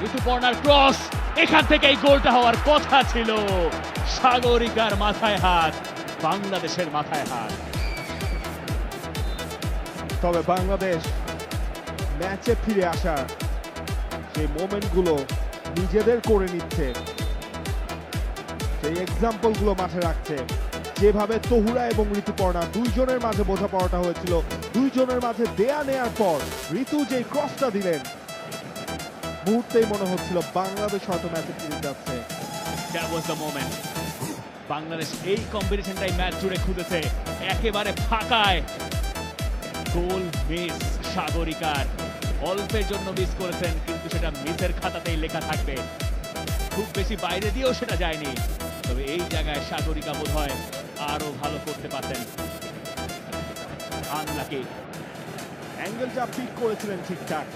ঋতুপর্ণার cross, এখান থেকে এই গোলটা হওয়ার কথা ছিল। সাগরিকার মাথায় হাত, বাংলাদেশের মাথায় হাত। তবে বাংলাদেশ ম্যাচে ফিরে আসার সেই মোমেন্টগুলো নিজেদের করে নিচ্ছে, সেই এক্সাম্পলগুলো মাঠে রাখছে। যেভাবে তহুরা এবং ঋতুপর্ণা দুইজনের মাঝে বোঝাপড়াটা হয়েছিল, দুইজনের মাঝে দেয়া নেয়ার পর ঋতু যে ক্রসটা দিলেন, মুহূর্তেই মনে হচ্ছিল বাংলাদেশ হয়তো ম্যাচে ফিরে যাচ্ছে। That was the moment. Bangladesh এই কম্বিনেশনটাই ম্যাচ জুড়ে খুঁজেছে, একেবারে ফাঁকায়। গোল মিস সাগরিকার, অল্পের জন্য মিস করেছেন, কিন্তু সেটা মিসের খাতাতেই লেখা থাকবে। খুব বেশি বাইরে দিয়েও সেটা যায়নি, তবে এই জায়গায় সাগরিকা বোধহয় আরো ভালো করতে পারতেন। আনলাকি। অ্যাঙ্গেলটা পিক করেছিলেন ঠিকঠাক,